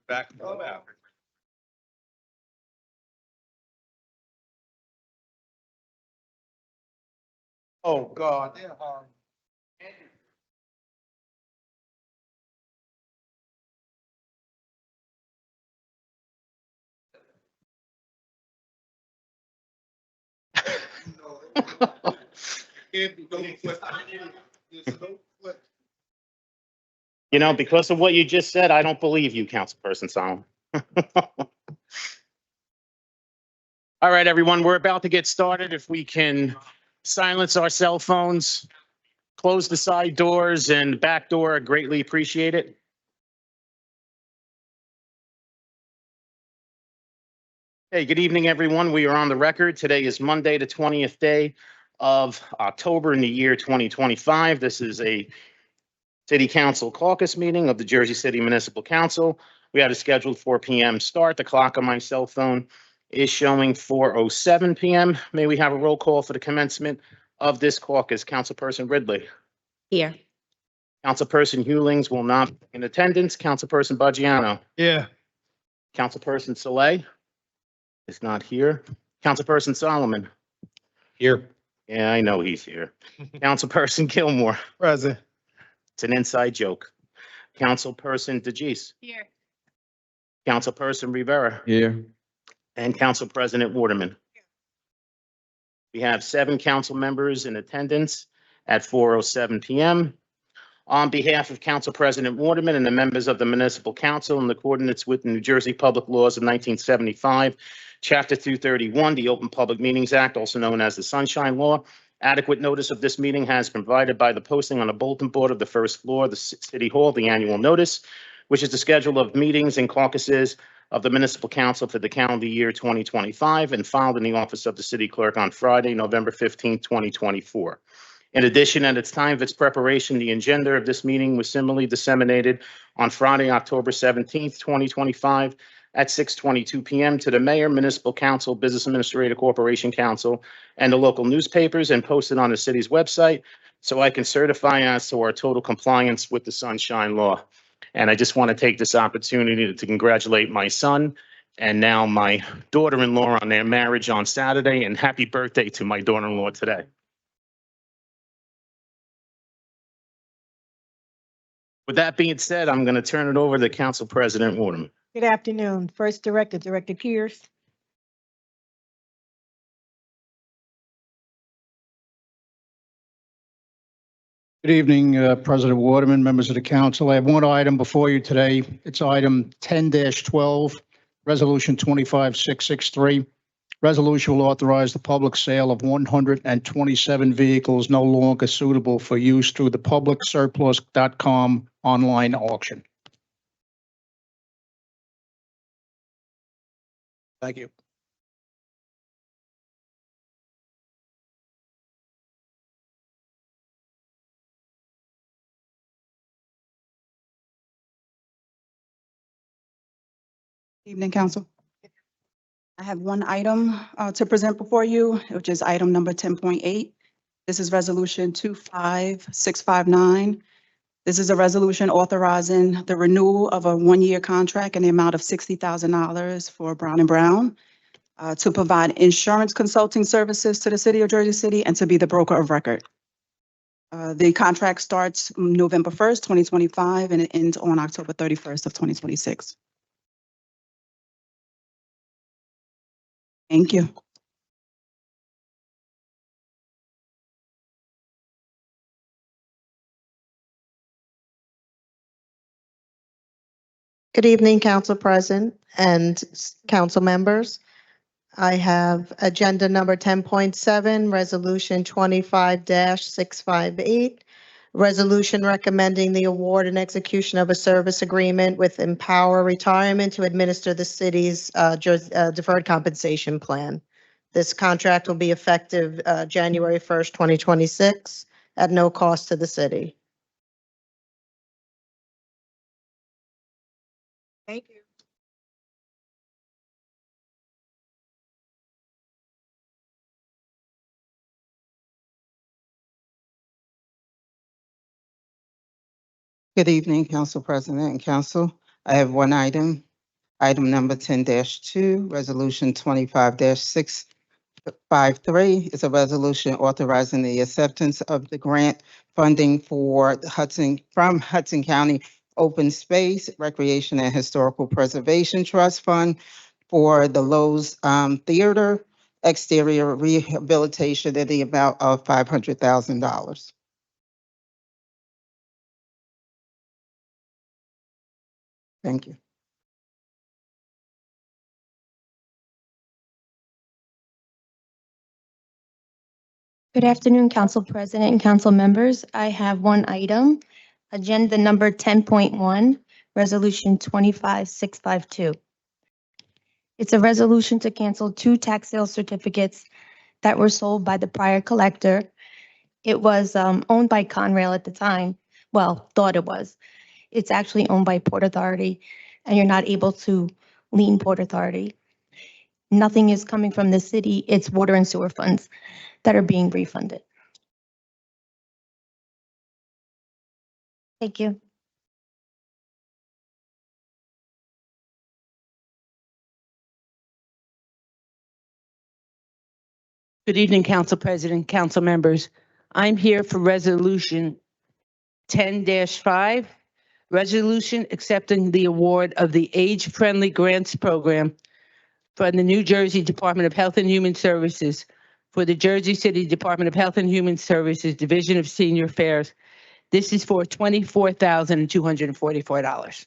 Back to average. Oh, God, they're horrible. You know, because of what you just said, I don't believe you, Councilperson Solomon. All right, everyone, we're about to get started. If we can silence our cell phones, close the side doors and back door, I greatly appreciate it. Hey, good evening, everyone. We are on the record. Today is Monday, the 20th day of October in the year 2025. This is a City Council caucus meeting of the Jersey City Municipal Council. We had a scheduled 4 p.m. start. The clock on my cell phone is showing 4:07 p.m. May we have a roll call for the commencement of this caucus? Councilperson Ridley. Here. Councilperson Hewlings will not be in attendance. Councilperson Baggiano. Yeah. Councilperson Saleh is not here. Councilperson Solomon. Here. Yeah, I know he's here. Councilperson Gilmore. Present. It's an inside joke. Councilperson DeGise. Here. Councilperson Rivera. Here. And Council President Waterman. We have 7 council members in attendance at 4:07 p.m. On behalf of Council President Waterman and the members of the Municipal Council in accordance with the New Jersey Public Laws of 1975, Chapter 231, the Open Public Meetings Act, also known as the Sunshine Law, adequate notice of this meeting has been provided by the posting on the bulletin board of the first floor of the City Hall, the annual notice, which is the schedule of meetings and caucuses of the Municipal Council for the calendar year 2025, and filed in the office of the City Clerk on Friday, November 15, 2024. In addition, at its time of its preparation, the agenda of this meeting was similarly disseminated on Friday, October 17, 2025, at 6:22 p.m. to the Mayor, Municipal Council, Business Administrator Corporation Council, and the local newspapers, and posted on the city's website, so I can certify as to our total compliance with the Sunshine Law. And I just want to take this opportunity to congratulate my son and now my daughter-in-law on their marriage on Saturday, and happy birthday to my daughter-in-law today. With that being said, I'm going to turn it over to Council President Waterman. Good afternoon. First Director, Director Kears. Good evening, President Waterman, members of the council. I have one item before you today. It's item 10-12, Resolution 25663. Resolution will authorize the public sale of 127 vehicles no longer suitable for use through the publicsurplus.com online auction. Thank you. Evening, Council. I have one item to present before you, which is item number 10.8. This is Resolution 25659. This is a resolution authorizing the renewal of a one-year contract in the amount of $60,000 for Brown & Brown to provide insurance consulting services to the City of Jersey City and to be the broker of record. The contract starts November 1st, 2025, and it ends on October 31st of 2026. Thank you. Good evening, Council President and council members. I have agenda number 10.7, Resolution 25-658, resolution recommending the award and execution of a service agreement with Empower Retirement to administer the city's deferred compensation plan. This contract will be effective January 1st, 2026, at no cost to the city. Thank you. Good evening, Council President and Council. I have one item. Item number 10-2, Resolution 25-653 is a resolution authorizing the acceptance of the grant funding for from Hudson County Open Space, Recreation and Historical Preservation Trust Fund for the Lowe's Theater exterior rehabilitation in the amount of $500,000. Thank you. Good afternoon, Council President and council members. I have one item, agenda number 10.1, Resolution 25652. It's a resolution to cancel 2 tax sale certificates that were sold by the prior collector. It was owned by Conrail at the time. Well, thought it was. It's actually owned by Port Authority, and you're not able to lien Port Authority. Nothing is coming from the city. It's water and sewer funds that are being refunded. Thank you. Good evening, Council President, council members. I'm here for Resolution 10-5, resolution accepting the award of the Age-Friendly Grants Program from the New Jersey Department of Health and Human Services for the Jersey City Department of Health and Human Services Division of Senior Affairs. This is for $24,244.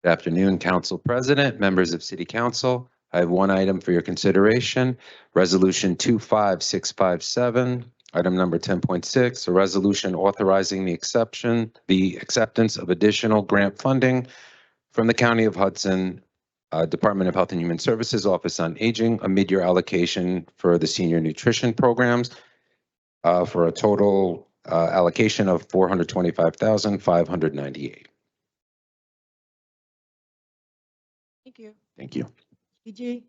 Good afternoon, Council President, members of City Council. I have one item for your consideration, Resolution 25657, item number 10.6, a resolution authorizing the acceptance of additional grant funding from the County of Hudson Department of Health and Human Services Office on Aging, a mid-year allocation for the senior nutrition programs for a total allocation of $425,598. Thank you. Thank you. PG?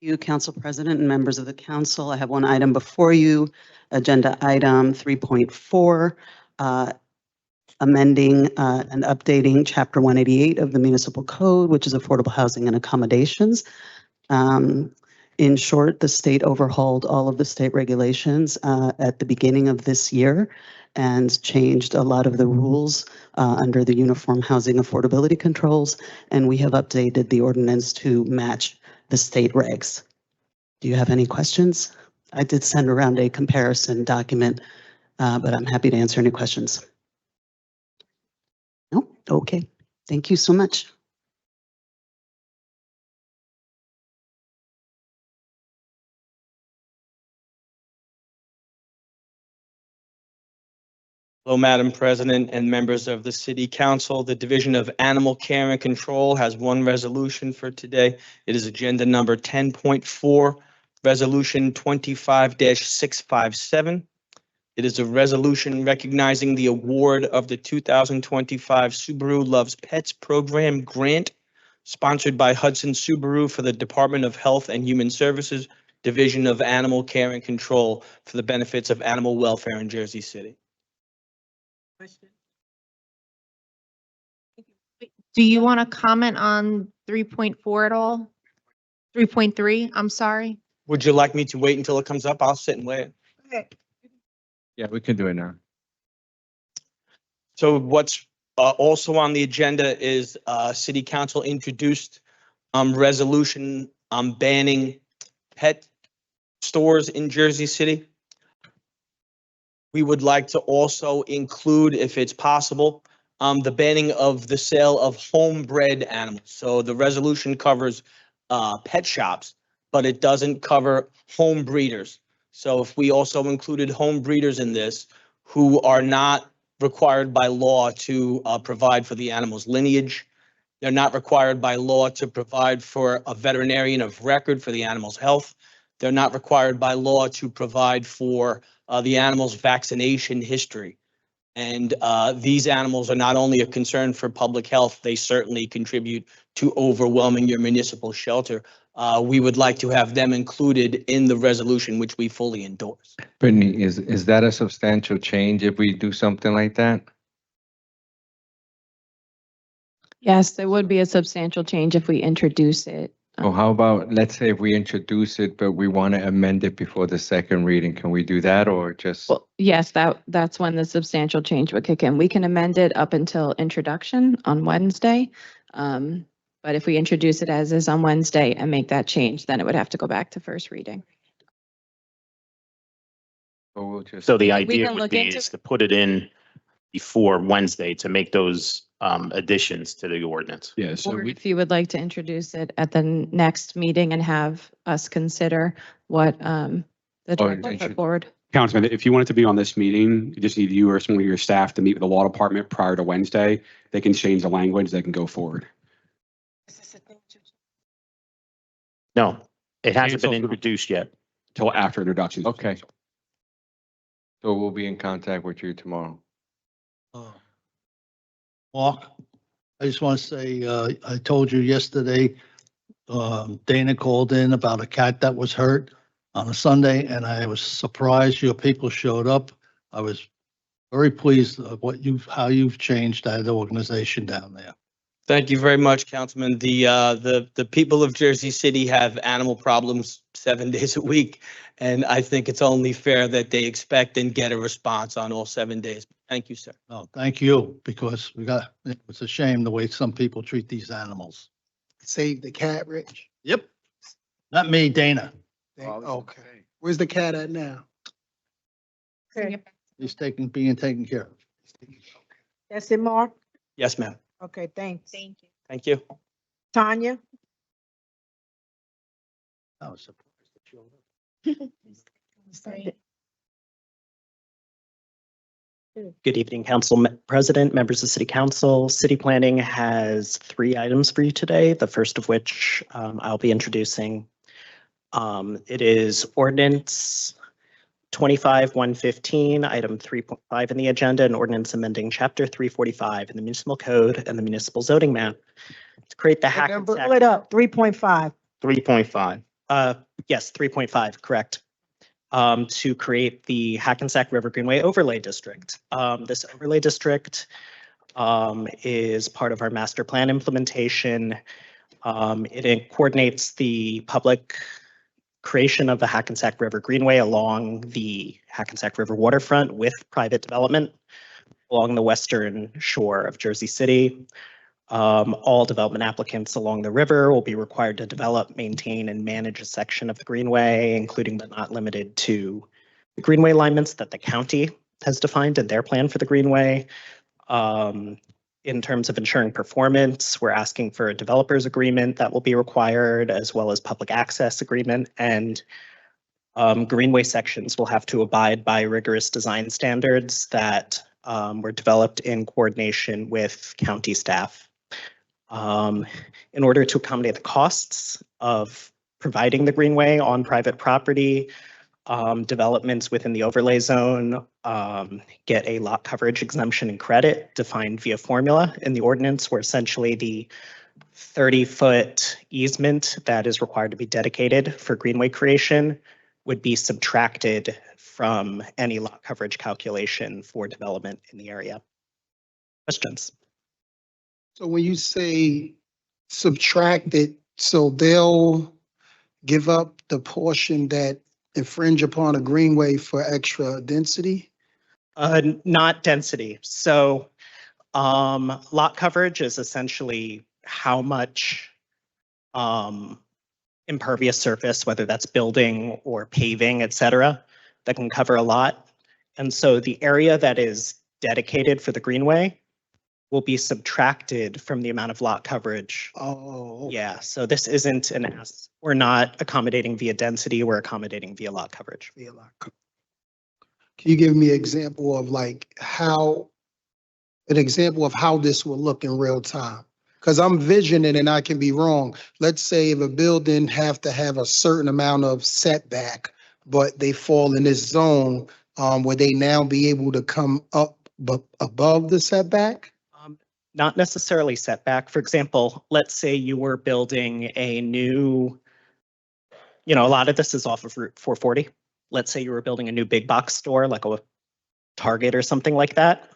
You, Council President and members of the council, I have one item before you, agenda item 3.4, amending and updating Chapter 188 of the Municipal Code, which is affordable housing and accommodations. In short, the state overhauled all of the state regulations at the beginning of this year and changed a lot of the rules under the Uniform Housing Affordability Controls, and we have updated the ordinance to match the state regs. Do you have any questions? I did send around a comparison document, but I'm happy to answer any questions. No? Okay. Thank you so much. Hello, Madam President and members of the City Council. The Division of Animal Care and Control has one resolution for today. It is agenda number 10.4, Resolution 25-657. It is a resolution recognizing the award of the 2025 Subaru Loves Pets Program grant sponsored by Hudson Subaru for the Department of Health and Human Services, Division of Animal Care and Control for the benefits of animal welfare in Jersey City. Do you want to comment on 3.4 at all? 3.3, I'm sorry. Would you like me to wait until it comes up? I'll sit and wait. Yeah, we can do it now. So what's also on the agenda is City Council introduced resolution banning pet stores in Jersey City. We would like to also include, if it's possible, the banning of the sale of homebred animals. So the resolution covers pet shops, but it doesn't cover home breeders. So if we also included home breeders in this, who are not required by law to provide for the animal's lineage, they're not required by law to provide for a veterinarian of record for the animal's health. They're not required by law to provide for the animal's vaccination history. And these animals are not only a concern for public health, they certainly contribute to overwhelming your municipal shelter. We would like to have them included in the resolution, which we fully endorse. Brittany, is that a substantial change if we do something like that? Yes, there would be a substantial change if we introduce it. Or how about, let's say if we introduce it, but we want to amend it before the second reading, can we do that or just? Well, yes, that's when the substantial change would kick in. We can amend it up until introduction on Wednesday. But if we introduce it as is on Wednesday and make that change, then it would have to go back to first reading. Or we'll just. So the idea can would look be into is to put it in before Wednesday to make those additions to the ordinance. Yeah, so Or we, if you would like to introduce it at the next meeting and have us consider what the director intro- put forward. Councilman, if you want it to be on this meeting, you just need you or someone of your staff to meet with the law department prior to Wednesday. They can change the language, they can go forward. No, it hasn't Cancel. been introduced yet. Till after introduction. okay. So we'll be in contact with you tomorrow. Mark, I just want to say, I told you yesterday, Dana called in about a cat that was hurt on a Sunday, and I was surprised your people showed up. I was very pleased of how you've changed that organization down there. Thank you very much, Councilman. The people of Jersey City have animal problems 7 days a week, and I think it's only fair that they expect and get a response on all 7 days. Thank you, sir. No, thank you, because it's a shame the way some people treat these animals. Save the cat, Rich? Yep. Not me, Dana. Okay. Where's the cat at now? He's being taken care of. That's it, Mark? Yes, ma'am. Okay, thanks. Thank you. Thank you. Tanya? I was surprised that you. Good evening, President, members of City Council. City Planning has 3 items for you today, the first of which I'll be introducing. It is Ordinance 25-115, item 3.5 in the agenda, and ordinance amending Chapter 345 in the Municipal Code and the Municipal Zoning Map to create the Hackensack. Pull it up, 3.5. 3.5. Yes, 3.5, correct. To create the Hackensack River Greenway Overlay District. This overlay district is part of our master plan implementation. It coordinates the public creation of the Hackensack River Greenway along the Hackensack River waterfront with private development along the western shore of Jersey City. All development applicants along the river will be required to develop, maintain, and manage a section of the Greenway, including but not limited to the Greenway alignments that the county has defined in their plan for the Greenway. In terms of ensuring performance, we're asking for a developer's agreement that will be required, as well as public access agreement, and Greenway sections will have to abide by rigorous design standards that were developed in coordination with county staff. In order to accommodate the costs of providing the Greenway on private property, developments within the overlay zone get a lot coverage exemption and credit defined via formula in the ordinance, where essentially the 30-foot easement that is required to be dedicated for Greenway creation would be subtracted from any lot coverage calculation for development in the area. Questions? So when you say subtract it, so they'll give up the portion that infringe upon a greenway for extra density? Not density. So lot coverage is essentially how much impervious surface, whether that's building or paving, et cetera, that can cover a lot. And so the area that is dedicated for the Greenway will be subtracted from the amount of lot coverage. Oh. Yeah, so this isn't we're not accommodating via density, we're accommodating via lot coverage. Can you give me an example of an example of how this will look in real time? Because I'm visioning, and I can be wrong. Let's say if a building have to have a certain amount of setback, but they fall in this zone would they now be able to come up above the setback? Not necessarily setback. For example, let's say you were building a new, a lot of this is off of Route 440. Let's say you were building a new big box store, like a Target or something like that.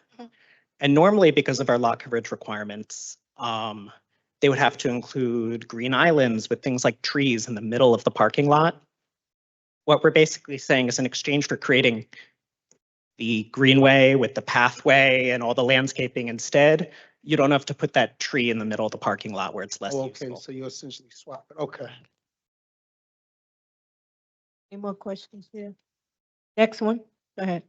And normally, because of our lot coverage requirements, they would have to include green islands with things like trees in the middle of the parking lot. What we're basically saying is in exchange for creating the greenway with the pathway and all the landscaping instead, you don't have to put that tree in the middle of the parking lot where it's less Oh, okay, useful. so you essentially swap it. Okay. Any more questions here? Next one, go ahead.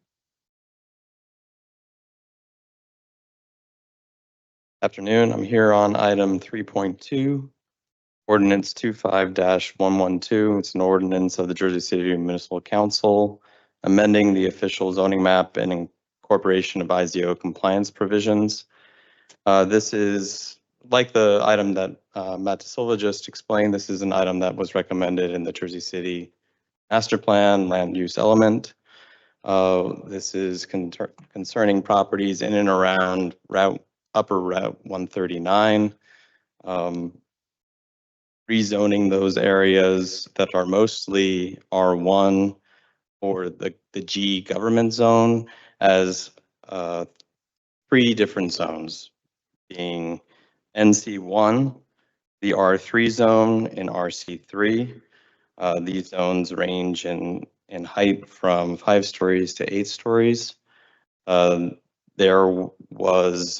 Afternoon, I'm here on item 3.2, ordinance 25-112. It's an ordinance of the Jersey City Municipal Council amending the official zoning map and incorporation of IZO compliance provisions. This is like the item that Matt DeSilva just explained. This is an item that was recommended in the Jersey City Master Plan land use element. This is concerning properties in and around Upper Route 139, rezoning those areas that are mostly R1 or the G government zone as 3 different zones, being NC1, the R3 zone, and RC3. These zones range in height from 5 stories to 8 stories. There was,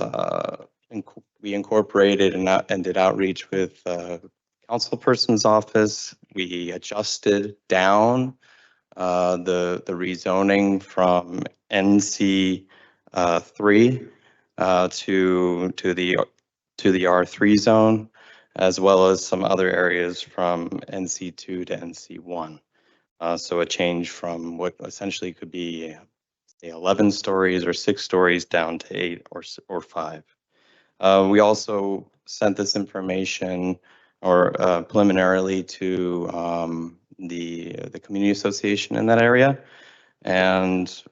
we incorporated and did outreach with councilperson's office. We adjusted down the rezoning from NC 3 to the R3 zone, as well as some other areas from NC2 to NC1. So a change from what essentially could be 11 stories or 6 stories down to 8 or 5. We also sent this information or preliminarily to the community association in that area, and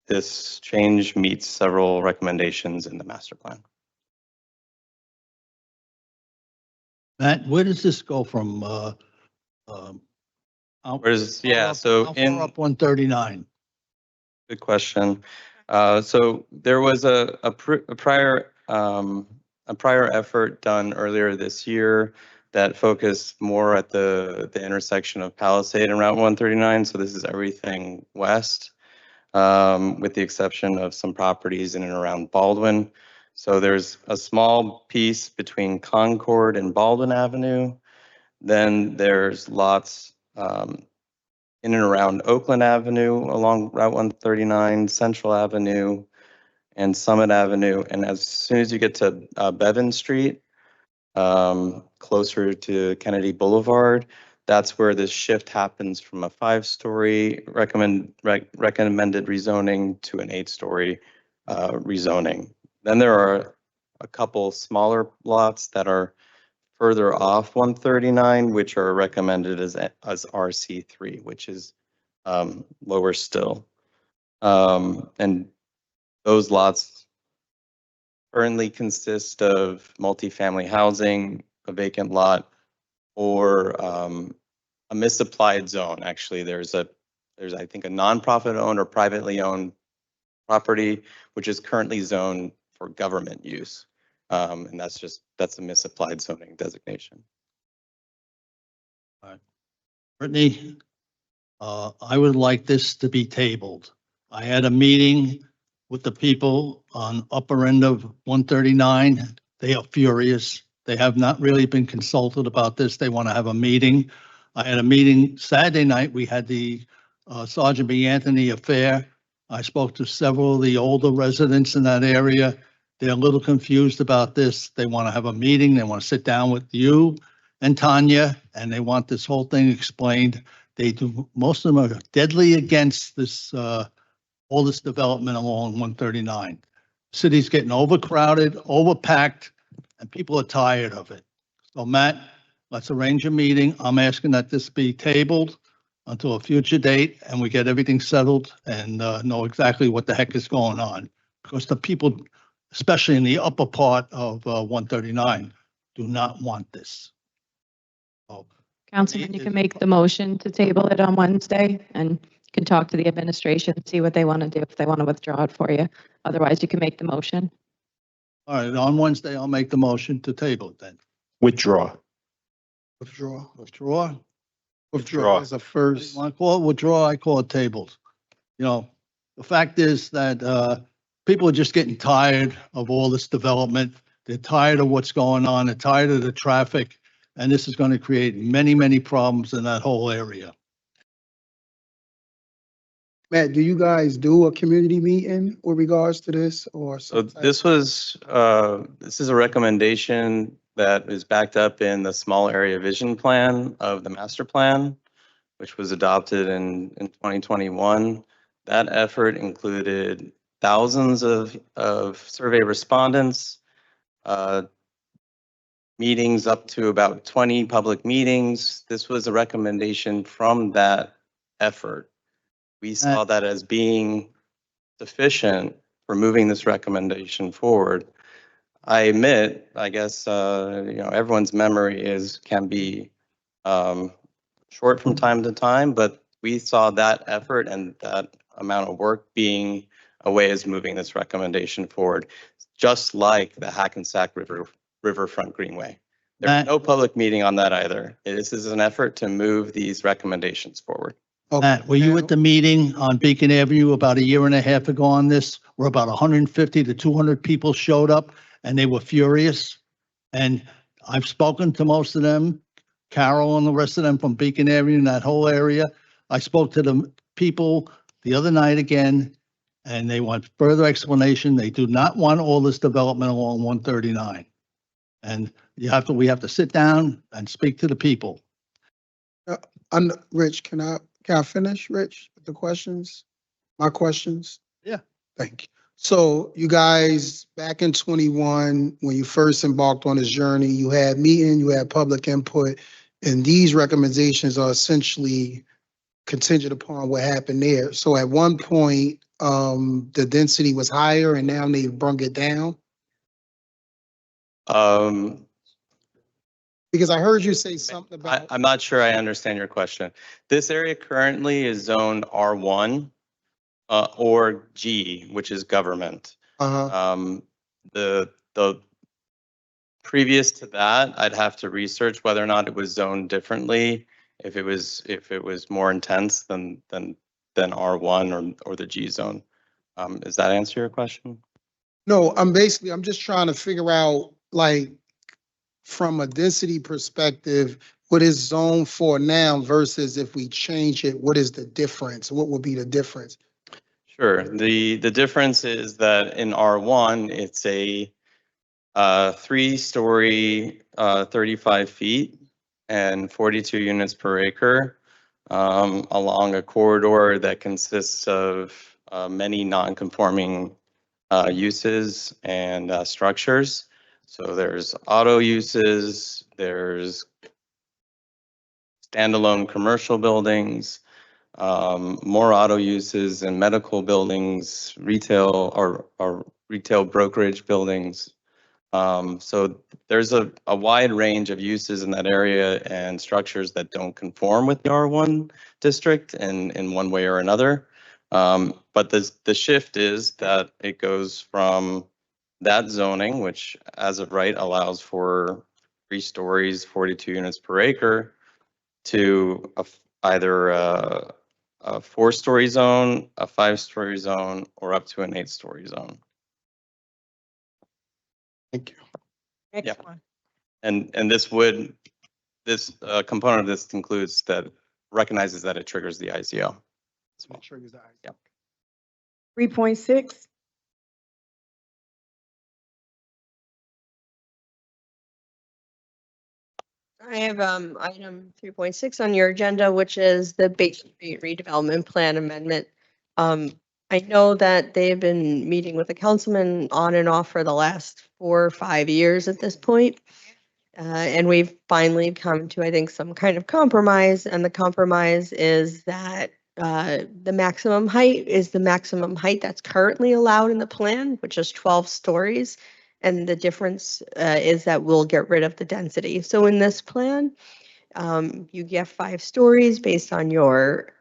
this change meets several recommendations in the master plan. Matt, where does this go from? Yeah, so how far up 139? Good question. So there was a prior effort done earlier this year that focused more at the intersection of Palisade and Route 139. So this is everything west, with the exception of some properties in and around Baldwin. So there's a small piece between Concord and Baldwin Avenue. Then there's lots in and around Oakland Avenue along Route 139, Central Avenue, and Summit Avenue. And as soon as you get to Bevan Street, closer to Kennedy Boulevard, that's where this shift happens from a 5-story recommended rezoning to an 8-story rezoning. Then there are a couple smaller lots that are further off 139, which are recommended as RC3, which is lower still. And those lots currently consist of multifamily housing, a vacant lot, or a misapplied zone. Actually, there's I think a nonprofit owned or privately owned property, which is currently zoned for government use. And that's a misapplied zoning designation. All right. Brittany, I would like this to be tabled. I had a meeting with the people on upper end of 139. They are furious. They have not really been consulted about this. They want to have a meeting. I had a meeting Saturday night. We had the Sergeant B. Anthony affair. I spoke to several of the older residents in that area. They're a little confused about this. They want to have a meeting. They want to sit down with you and Tanya, and they want this whole thing explained. Most of them are deadly against this, all this development along 139. City's getting overcrowded, overpacked, and people are tired of it. So Matt, let's arrange a meeting. I'm asking that this be tabled until a future date and we get everything settled and know exactly what the heck is going on. Because the people, especially in the upper part of 139, do not want this. So, Councilman, you can make the motion to table it on Wednesday and you can talk to the administration, see what they want to do, if they want to withdraw it for you. Otherwise, you can make the motion. all right, on Wednesday, I'll make the motion to table it then. Withdraw. Withdraw. Withdraw? Withdraw as a first. I call it withdraw, I call it tabled. You know, the fact is that people are just getting tired of all this development. They're tired of what's going on. They're tired of the traffic. And this is going to create many, many problems in that whole area. Matt, do you guys do a community meeting with regards to this or? So this is a recommendation that is backed up in the small area vision plan of the master plan, which was adopted in 2021. That effort included thousands of survey respondents, meetings up to about 20 public meetings. This was a recommendation from that effort. We saw that as being sufficient for moving this recommendation forward. I admit, I guess, everyone's memory can be short from time to time, but we saw that effort and that amount of work being a way as moving this recommendation forward, just like the Hackensack Riverfront Greenway. There was no public meeting on that either. This is an effort to move these recommendations forward. Matt, were you at the meeting on Beacon Avenue about a year and a half ago on this, where about 150 to 200 people showed up and they were furious? And I've spoken to most of them, Carol and the rest of them from Beacon Avenue and that whole area. I spoke to the people the other night again, and they want further explanation. They do not want all this development along 139. And we have to sit down and speak to the people. Rich, can I finish, Rich, with the questions? My questions? Yeah. Thank you. So you guys, back in 21, when you first embarked on this journey, you had meeting, you had public input, and these recommendations are essentially contingent upon what happened there. So at one point, the density was higher and now they've brung it down? Because I heard you say something about. I'm not sure I understand your question. This area currently is zoned R1 or G, which is government. The previous to that, I'd have to research whether or not it was zoned differently. If it was more intense than R1 or the G zone. Does that answer your question? No, I'm just trying to figure out, like, from a density perspective, what is zone for now versus if we change it, what is the difference? What would be the difference? Sure. The difference is that in R1, it's a 3-story, 35 feet and 42 units per acre along a corridor that consists of many non-conforming uses and structures. So there's auto uses, there's standalone commercial buildings, more auto uses and medical buildings, retail or retail brokerage buildings. So there's a wide range of uses in that area and structures that don't conform with the R1 district in one way or another. But the shift is that it goes from that zoning, which as of right allows for 3 stories, 42 units per acre, to either a 4-story zone, a 5-story zone, or up to an 8-story zone. Thank you. Next one. And this component of this includes that recognizes that it triggers the ICO. It triggers the ICO. Yep. 3.6. I have item 3.6 on your agenda, which is the Baker Street redevelopment plan amendment. I know that they've been meeting with the councilman on and off for the last 4 or 5 years at this point. And we've finally come to, I think, some kind of compromise. And the compromise is that the maximum height is the maximum height that's currently allowed in the plan, which is 12 stories. And the difference is that we'll get rid of the density. So in this plan, you get 5 stories based on your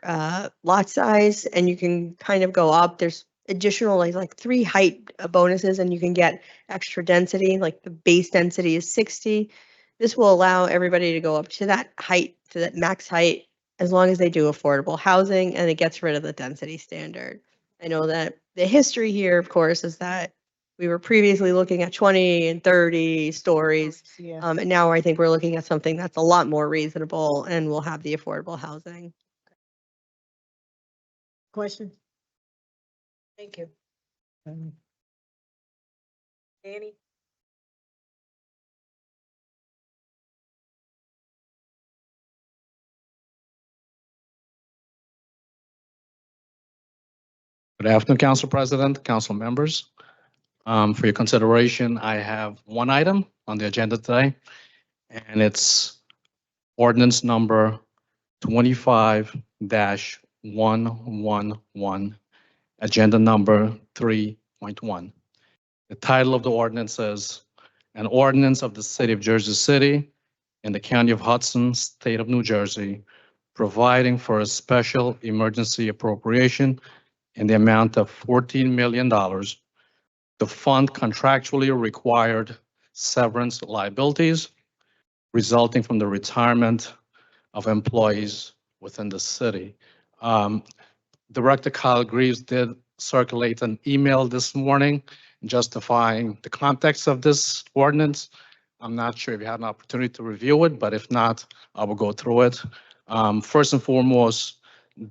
lot size, and you can kind of go up. There's additional like 3 height bonuses, and you can get extra density. Like the base density is 60. This will allow everybody to go up to that height, to that max height, as long as they do affordable housing, and it gets rid of the density standard. I know that the history here, of course, is that we were previously looking at 20 and 30 stories. Yeah. And now I think we're looking at something that's a lot more reasonable and will have the affordable housing. Question? Thank you. Danny? Good afternoon, Council President, council members. For your consideration, I have one item on the agenda today, and it's ordinance number 25-111, agenda number 3.1. The title of the ordinance is an ordinance of the City of Jersey City in the County of Hudson, State of New Jersey, providing for a special emergency appropriation in the amount of $14 million to fund contractually required severance liabilities resulting from the retirement of employees within the city. Director Kyle Greaves did circulate an email this morning justifying the context of this ordinance. I'm not sure if you had an opportunity to review it, but if not, I will go through it. First and foremost,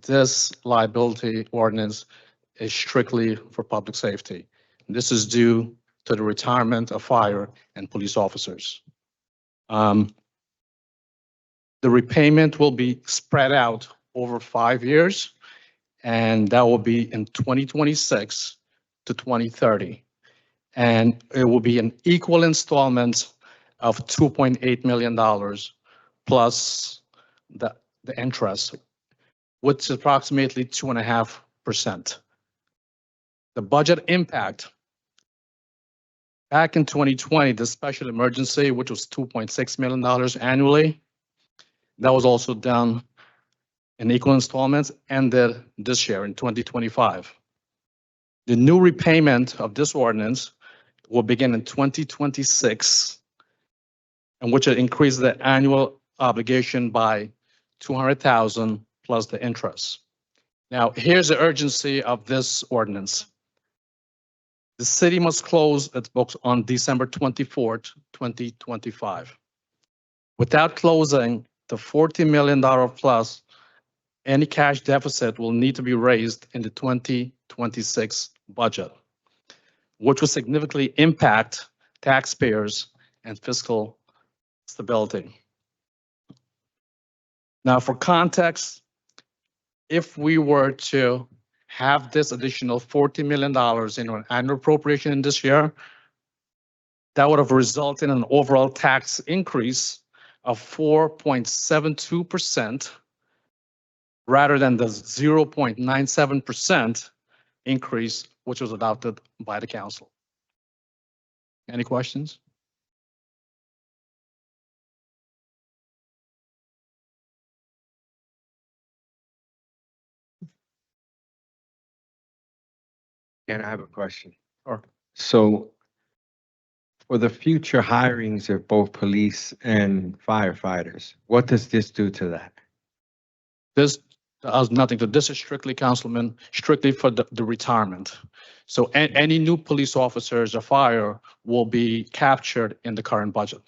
this liability ordinance is strictly for public safety. This is due to the retirement of fire and police officers. The repayment will be spread out over 5 years, and that will be in 2026 to 2030. And it will be an equal installment of $2.8 million plus the interest, which is approximately 2.5%. The budget impact, back in 2020, the special emergency, which was $2.6 million annually, that was also done in equal installments, ended this year in 2025. The new repayment of this ordinance will begin in 2026, in which it increases the annual obligation by $200,000 plus the interest. Now, here's the urgency of this ordinance. The city must close its books on December 24th, 2025. Without closing the $40 million plus, any cash deficit will need to be raised in the 2026 budget, which will significantly impact taxpayers and fiscal stability. Now, for context, if we were to have this additional $40 million in an annual appropriation in this year, that would have resulted in an overall tax increase of 4.72% rather than the 0.97% increase which was adopted by the council. Any questions? And I have a question. Sure. So for the future hirings of both police and firefighters, what does this do to that? This has nothing to, this is strictly, Councilman, strictly for the retirement. So any new police officers or fire will be captured in the current budget.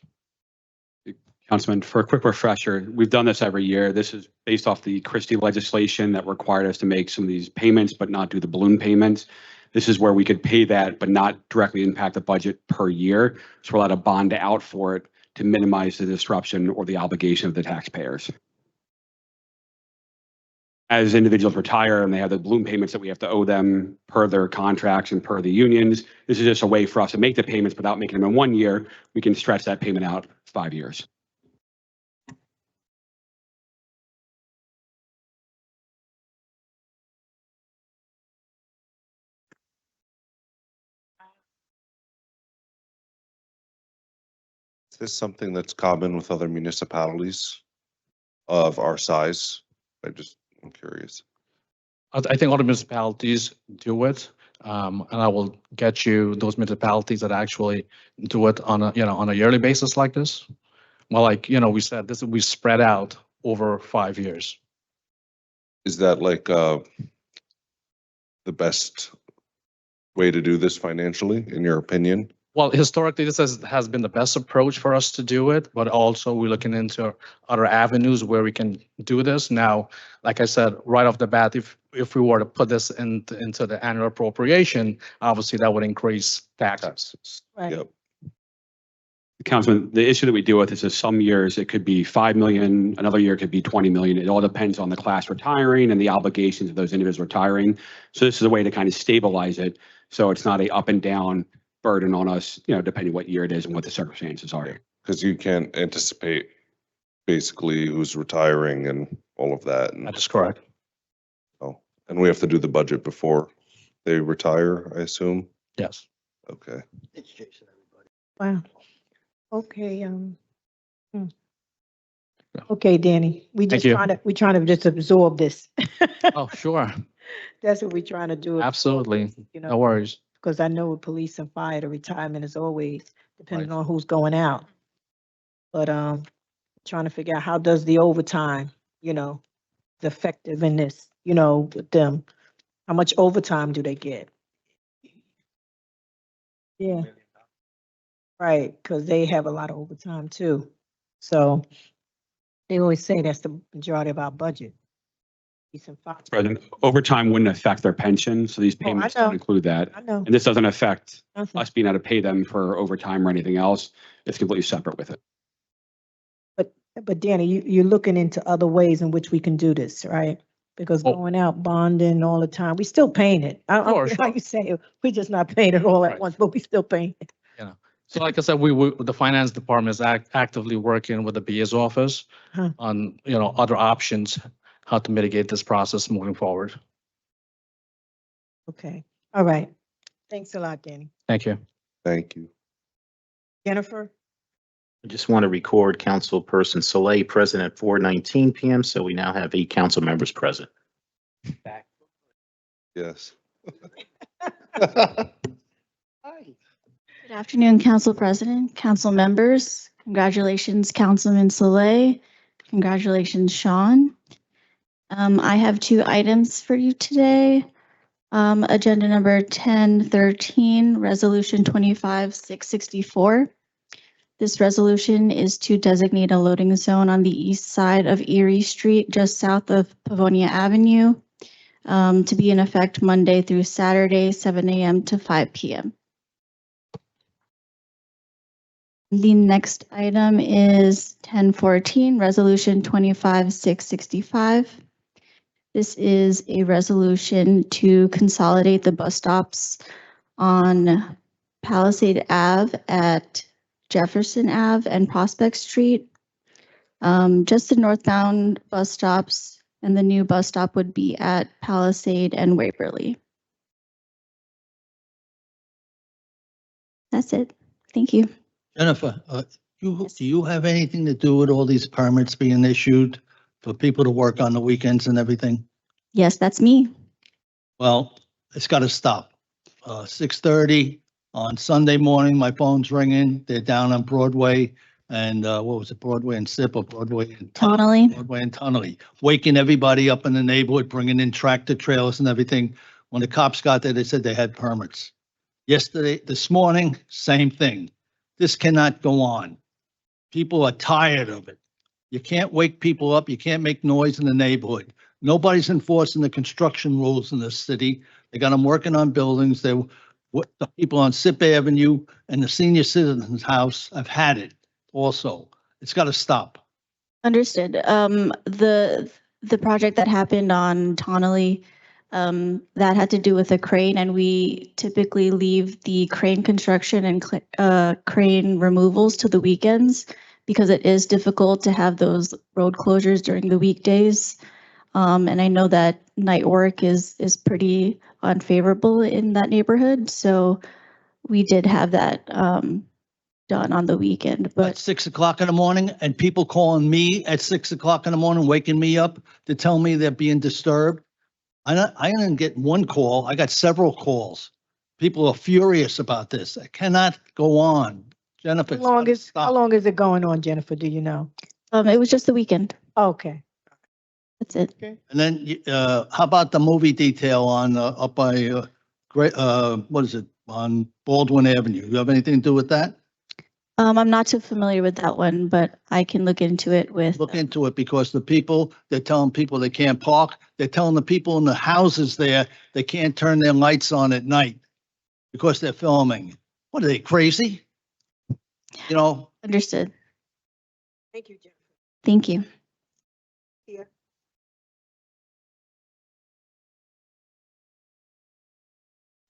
Councilman, for a quick refresher, we've done this every year. This is based off the Christie legislation that required us to make some of these payments, but not do the balloon payments. This is where we could pay that, but not directly impact the budget per year. So we're allowed to bond out for it to minimize the disruption or the obligation of the taxpayers. as individuals retire and they have the balloon payments that we have to owe them per their contracts and per the unions, this is just a way for us to make the payments without making them in 1 year. We can stretch that payment out 5 years. Is this something that's common with other municipalities of our size? I'm curious. I think other municipalities do it. And I will get you those municipalities that actually do it on a yearly basis like this. Well, like, we said, this will be spread out over 5 years. Is that like the best way to do this financially, in your opinion? Well, historically, this has been the best approach for us to do it, but also we're looking into other avenues where we can do this. Now, like I said, right off the bat, if we were to put this into the annual appropriation, obviously that would increase taxes. Right. Yep. Councilman, the issue that we deal with is that some years it could be 5 million, another year it could be 20 million. It all depends on the class retiring and the obligations of those individuals retiring. So this is a way to kind of stabilize it. So it's not a up and down burden on us, depending what year it is and what the circumstances are. Because you can't anticipate basically who's retiring and all of that. That is correct. Oh, and we have to do the budget before they retire, I assume? Yes. Okay. Wow. Okay, okay, Danny, Thank you. we trying to just absorb this. Oh, sure. That's what we're trying to do. Absolutely. You No know, worries. because I know with police and fire, the retirement is always depending on who's going out. But, trying to figure out how does the overtime, is effective in this, with them? How much overtime do they get? Yeah. Right, because they have a lot of overtime too. So they always say that's the majority of our budget. President, overtime wouldn't affect their pension, so these payments don't include that. I know. And this doesn't affect Nothing. us being able to pay them for overtime or anything else. It's completely separate with it. But Danny, you're looking into other ways in which we can do this, right? Because going out bonding all the time, we still paying it. I don't care how you say it, we're just not paying it all at once, but we still paying it. So like I said, the finance department is actively working with the BA's office on, other options, how to mitigate this process moving forward. Okay, all right. Thanks a lot, Danny. Thank you. Thank you. Jennifer? I just want to record Councilperson Soleil present at 4:19 PM. So we now have 8 council members present. Yes. Good afternoon, Council President, council members. Congratulations, Councilman Soleil. Congratulations, Sean. I have 2 items for you today. Agenda number 1013, Resolution 25-664. This resolution is to designate a loading zone on the east side of Erie Street, just south of Pavonia Avenue, to be in effect Monday through Saturday, 7 a.m. to 5 p.m. The next item is 1014, Resolution 25-665. This is a resolution to consolidate the bus stops on Palisade Ave at Jefferson Ave and Prospect Street. Just the northbound bus stops, and the new bus stop would be at Palisade and Waverly. That's it. Thank you. Jennifer, do you have anything to do with all these permits being issued for people to work on the weekends and everything? Yes, that's me. Well, it's got to stop. 6:30 on Sunday morning, my phone's ringing. They're down on Broadway and what was it, Broadway and Sip or Broadway and Tonnelly? Broadway and Tonnelly, waking everybody up in the neighborhood, bringing in tractor trailers and everything. When the cops got there, they said they had permits. This morning, same thing. This cannot go on. People are tired of it. You can't wake people up. You can't make noise in the neighborhood. Nobody's enforcing the construction rules in the city. They got them working on buildings. The people on Sip Avenue and the senior citizens house have had it also. It's got to stop. Understood. the project that happened on Tonelli, that had to do with a crane, and we typically leave the crane construction and crane removals to the weekends because it is difficult to have those road closures during the weekdays. And I know that night work is pretty unfavorable in that neighborhood, so we did have that done on the weekend, At but 6 o'clock in the morning and people calling me at 6 o'clock in the morning, waking me up to tell me they're being disturbed. I didn't get one call. I got several calls. People are furious about this. It cannot go on. Jennifer. How long is, stop. how long is it going on, Jennifer? Do you know? it was just the weekend. Okay. That's it. And then, how about the movie detail on, up by, what is it, on Baldwin Avenue? You have anything to do with that? I'm not too familiar with that one, but I can look into it with. Look into it because the people, they're telling people they can't park. They're telling the people in the houses there, they can't turn their lights on at night because they're filming. What are they, crazy? You know? Understood. Thank you, Jennifer. Thank you.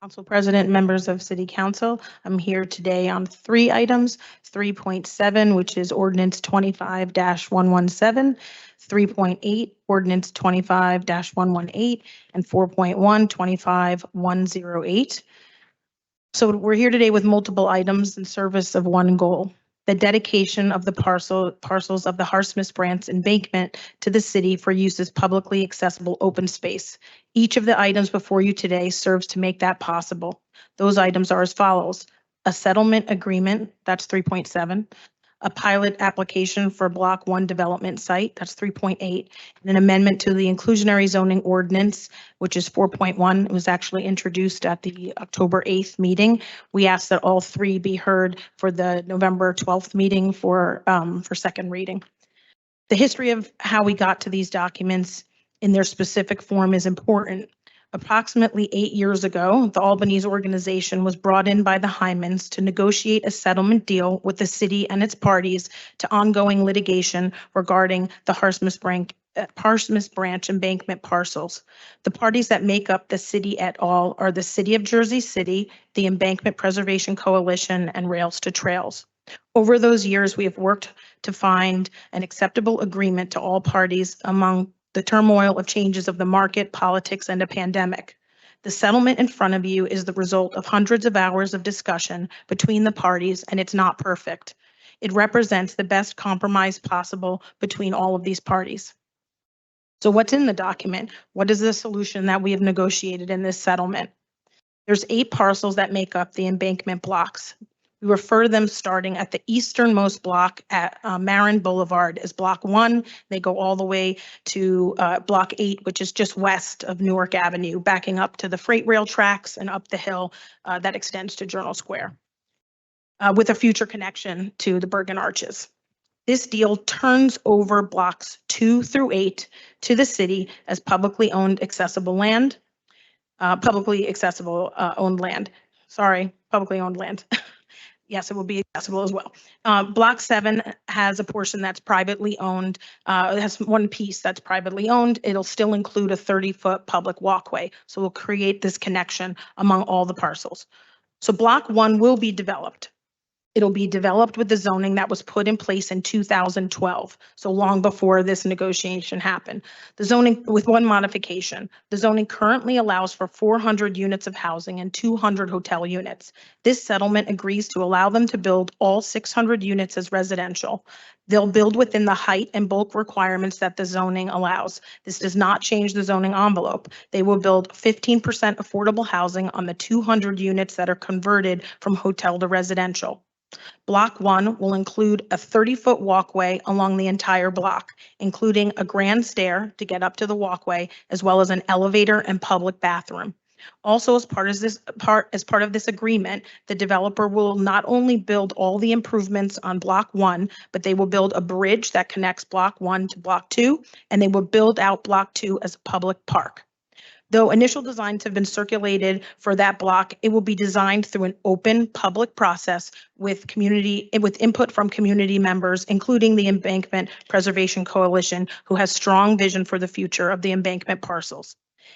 Council President, members of City Council, I'm here today on 3 items, 3.7, which is ordinance 25-117, 3.8, ordinance 25-118, and 4.1, 25-108. So we're here today with multiple items in service of one goal: the dedication of the parcels of the Harsmith Branch embankment to the city for use as publicly accessible open space. Each of the items before you today serves to make that possible. Those items are as follows: a settlement agreement, that's 3.7, a pilot application for Block 1 development site, that's 3.8, and an amendment to the inclusionary zoning ordinance, which is 4.1. It was actually introduced at the October 8th meeting. We asked that all 3 be heard for the November 12th meeting for second reading. The history of how we got to these documents in their specific form is important. Approximately 8 years ago, the Albanese organization was brought in by the Hymans to negotiate a settlement deal with the city and its parties to ongoing litigation regarding the Harsmith Branch embankment parcels. The parties that make up the city et al. Are the City of Jersey City, the Embankment Preservation Coalition, and Rails to Trails. Over those years, we have worked to find an acceptable agreement to all parties among the turmoil of changes of the market, politics, and a pandemic. The settlement in front of you is the result of hundreds of hours of discussion between the parties, and it's not perfect. It represents the best compromise possible between all of these parties. So what's in the document? What is the solution that we have negotiated in this settlement? There's 8 parcels that make up the embankment blocks. We refer to them starting at the easternmost block at Marin Boulevard as Block 1. They go all the way to Block 8, which is just west of Newark Avenue, backing up to the freight rail tracks and up the hill that extends to Journal Square, with a future connection to the Bergen Arches. This deal turns over blocks 2 through 8 to the city as publicly owned accessible land, publicly owned land. Yes, it will be accessible as well. Block 7 has a portion that's privately owned. It has one piece that's privately owned. It'll still include a 30-foot public walkway. So we'll create this connection among all the parcels. So Block 1 will be developed. It'll be developed with the zoning that was put in place in 2012, so long before this negotiation happened. The zoning, with one modification, the zoning currently allows for 400 units of housing and 200 hotel units. This settlement agrees to allow them to build all 600 units as residential. They'll build within the height and bulk requirements that the zoning allows. This does not change the zoning envelope. They will build 15% affordable housing on the 200 units that are converted from hotel to residential. Block 1 will include a 30-foot walkway along the entire block, including a grand stair to get up to the walkway, as well as an elevator and public bathroom. Also, as part of this agreement, the developer will not only build all the improvements on Block 1, but they will build a bridge that connects Block 1 to Block 2, and they will build out Block 2 as a public park. Though initial designs have been circulated for that block, it will be designed through an open public process with input from community members, including the Embankment Preservation Coalition, who has strong vision for the future of the embankment parcels.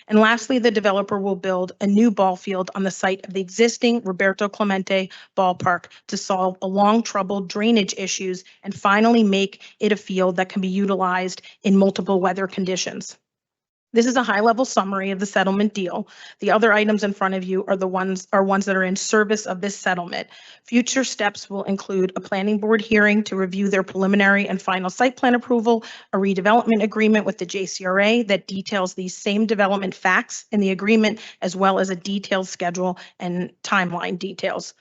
And lastly, the developer will build a new ball field on the site of the existing Roberto Clemente ballpark to solve a long troubled drainage issues and finally make it a field that can be utilized in multiple weather conditions. This is a high-level summary of the settlement deal. The other items in front of you are ones that are in service of this settlement. Future steps will include a planning board hearing to review their preliminary and final site plan approval, a redevelopment agreement with the JCRA that details these same development facts in the agreement, as well as a detailed schedule and timeline details.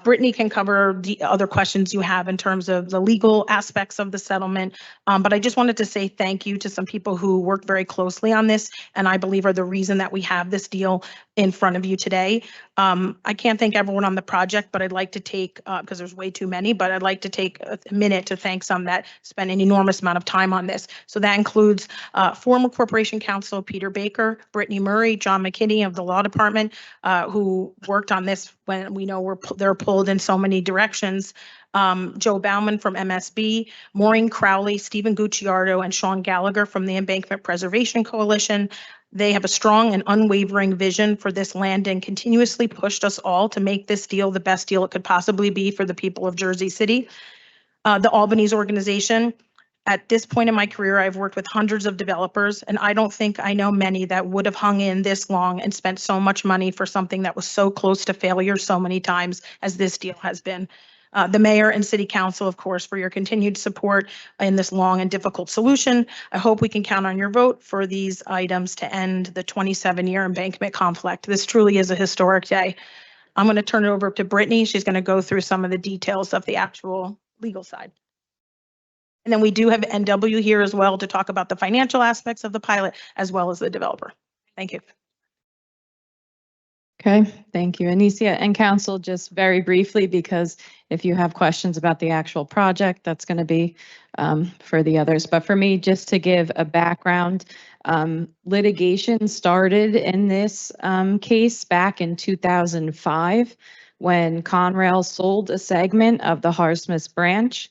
Brittany can cover the other questions you have in terms of the legal aspects of the settlement. But I just wanted to say thank you to some people who worked very closely on this, and I believe are the reason that we have this deal in front of you today. I can't thank everyone on the project, but I'd like to take, because there's way too many, but I'd like to take a minute to thank some that spent an enormous amount of time on this. So that includes former Corporation Counsel Peter Baker, Brittany Murray, John McKinney of the Law Department, who worked on this when we know they're pulled in so many directions. Joe Bauman from MSB, Maureen Crowley, Stephen Gucciardo, and Sean Gallagher from the Embankment Preservation Coalition. They have a strong and unwavering vision for this land and continuously pushed us all to make this deal the best deal it could possibly be for the people of Jersey City. The Albany's organization. At this point in my career, I've worked with hundreds of developers, and I don't think I know many that would have hung in this long and spent so much money for something that was so close to failure so many times as this deal has been. The mayor and city council, of course, for your continued support in this long and difficult solution. I hope we can count on your vote for these items to end the 27-year embankment conflict. This truly is a historic day. I'm going to turn it over to Brittany. She's going to go through some of the details of the actual legal side. And then we do have NW here as well to talk about the financial aspects of the pilot as well as the developer. Thank you. Okay, thank you, Anicia and council. Just very briefly, because if you have questions about the actual project, that's going to be for the others. But for me, just to give a background, litigation started in this case back in 2005 when Conrail sold a segment of the Harsmith branch.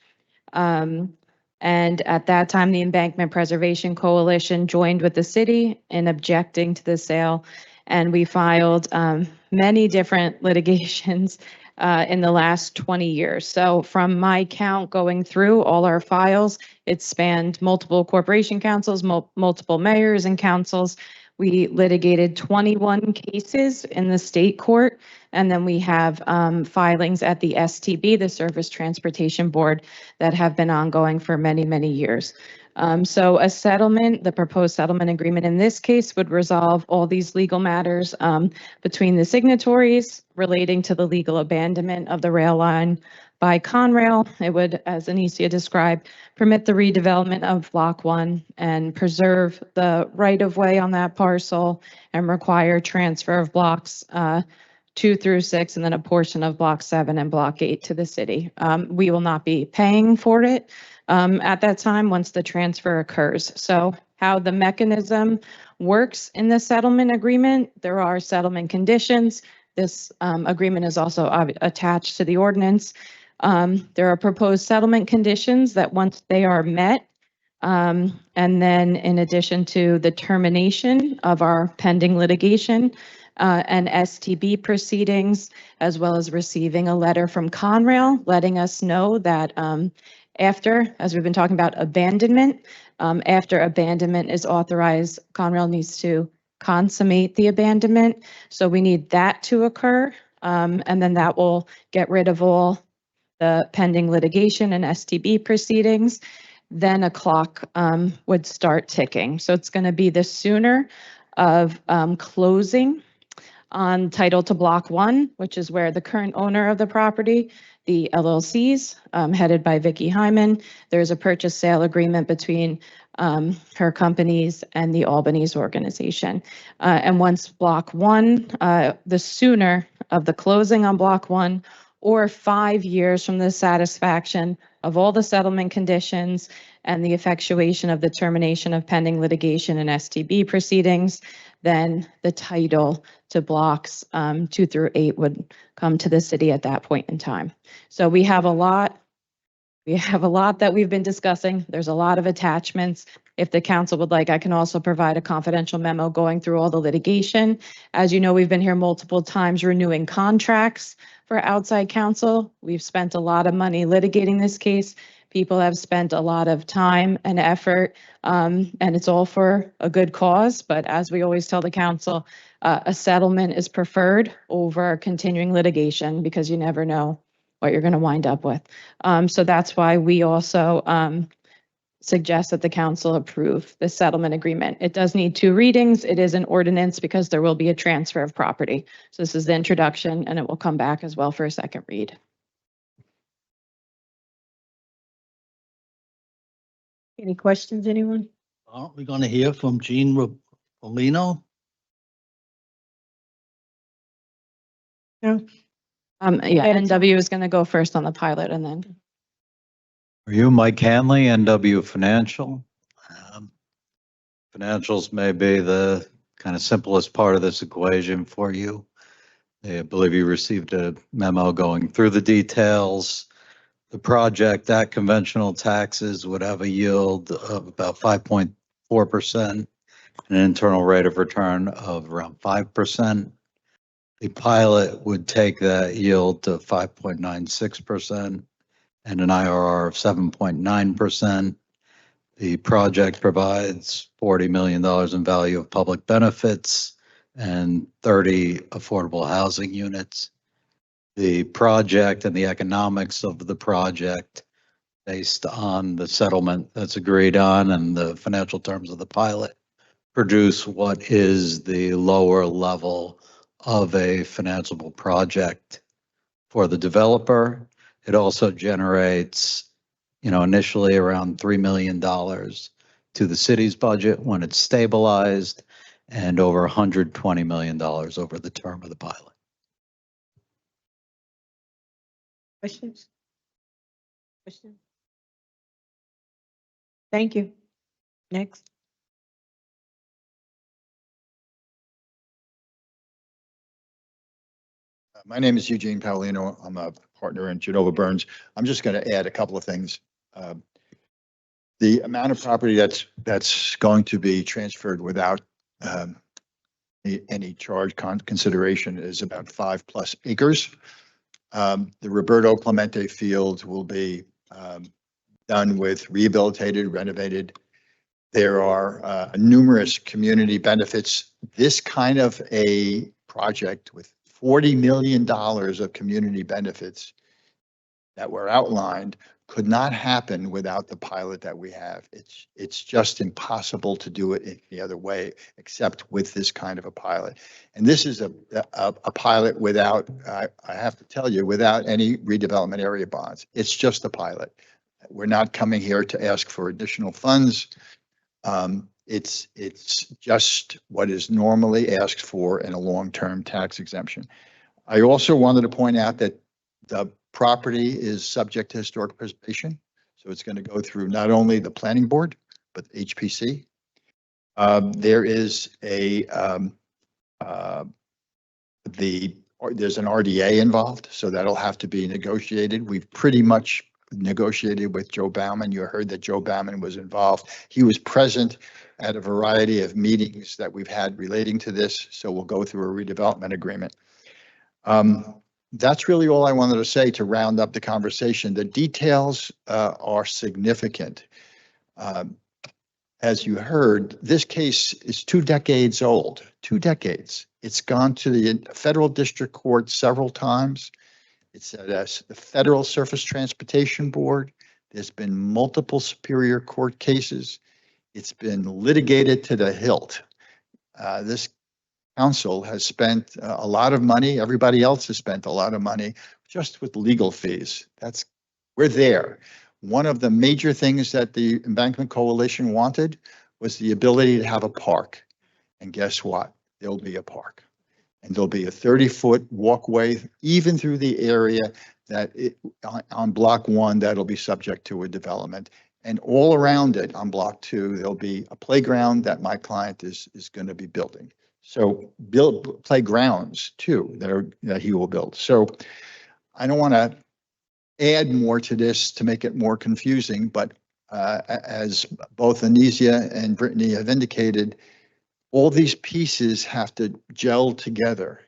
And at that time, the Embankment Preservation Coalition joined with the city in objecting to the sale. And we filed many different litigations in the last 20 years. So from my count going through all our files, it spanned multiple corporation councils, multiple mayors and councils. We litigated 21 cases in the state court. And then we have filings at the STB, the Surface Transportation Board, that have been ongoing for many, many years. So a settlement, the proposed settlement agreement in this case would resolve all these legal matters between the signatories relating to the legal abandonment of the rail line by Conrail. It would, as Anicia described, permit the redevelopment of Block 1 and preserve the right-of-way on that parcel and require transfer of blocks 2 through 6 and then a portion of Block 7 and Block 8 to the city. We will not be paying for it at that time once the transfer occurs. So how the mechanism works in the settlement agreement, there are settlement conditions. This agreement is also attached to the ordinance. There are proposed settlement conditions that once they are met, and then in addition to the termination of our pending litigation and STB proceedings, as well as receiving a letter from Conrail letting us know that after, as we've been talking about abandonment, after abandonment is authorized, Conrail needs to consummate the abandonment. So we need that to occur. And then that will get rid of all the pending litigation and STB proceedings. Then a clock would start ticking. So it's going to be the sooner of closing on title to Block 1, which is where the current owner of the property, the LLCs, headed by Vicki Hyman. There's a purchase sale agreement between her companies and the Albany's organization. And once Block 1, the sooner of the closing on Block 1, or 5 years from the satisfaction of all the settlement conditions, and the effectuation of the termination of pending litigation and STB proceedings, then the title to blocks 2 through 8 would come to the city at that point in time. So we have a lot. We have a lot that we've been discussing. There's a lot of attachments. If the council would like, I can also provide a confidential memo going through all the litigation. As you know, we've been here multiple times renewing contracts for outside counsel. We've spent a lot of money litigating this case. People have spent a lot of time and effort, and it's all for a good cause. But as we always tell the council, a settlement is preferred over continuing litigation because you never know what you're going to wind up with. So that's why we also suggest that the council approve the settlement agreement. It does need 2 readings. It is an ordinance because there will be a transfer of property. So this is the introduction and it will come back as well for a second read. Any questions, anyone? Aren't we going to hear from Gene Polino? No. Yeah, NW is going to go first on the pilot and then. Are you Mike Hanley, NW Financial? Financials may be the kind of simplest part of this equation for you. I believe you received a memo going through the details. The project at conventional taxes would have a yield of about 5.4% and an internal rate of return of around 5%. The pilot would take that yield to 5.96% and an IRR of 7.9%. The project provides $40 million in value of public benefits and 30 affordable housing units. The project and the economics of the project based on the settlement that's agreed on and the financial terms of the pilot produce what is the lower level of a financeable project for the developer. It also generates, initially around $3 million to the city's budget when it's stabilized and over $120 million over the term of the pilot. Questions? Questions? Thank you. Next. My name is Eugene Paolino. I'm a partner in Genova Burns. I'm just going to add a couple of things. The amount of property that's going to be transferred without any charge consideration is about 5+ acres. The Roberto Clemente field will be done with rehabilitated, renovated. There are numerous community benefits. This kind of a project with $40 million of community benefits that were outlined could not happen without the pilot that we have. It's just impossible to do it any other way except with this kind of a pilot. And this is a pilot without, I have to tell you, without any redevelopment area bonds. It's just a pilot. We're not coming here to ask for additional funds. It's just what is normally asked for in a long-term tax exemption. I also wanted to point out that the property is subject to historic preservation. So it's going to go through not only the planning board, but HPC. There is there's an RDA involved, so that'll have to be negotiated. We've pretty much negotiated with Joe Bauman. You heard that Joe Bauman was involved. He was present at a variety of meetings that we've had relating to this. So we'll go through a redevelopment agreement. That's really all I wanted to say to round up the conversation. The details are significant. As you heard, this case is 2 decades old, 2 decades. It's gone to the federal district court several times. It's at the Federal Surface Transportation Board. There's been multiple Superior Court cases. It's been litigated to the hilt. This council has spent a lot of money. Everybody else has spent a lot of money just with legal fees. We're there. One of the major things that the Embankment Coalition wanted was the ability to have a park. And guess what? There'll be a park. And there'll be a 30-foot walkway even through the area that on block 1 that'll be subject to a development. And all around it on Block 2, there'll be a playground that my client is going to be building. So build playgrounds too that he will build. So I don't want to add more to this to make it more confusing, but as both Anesia and Brittany have indicated, all these pieces have to gel together.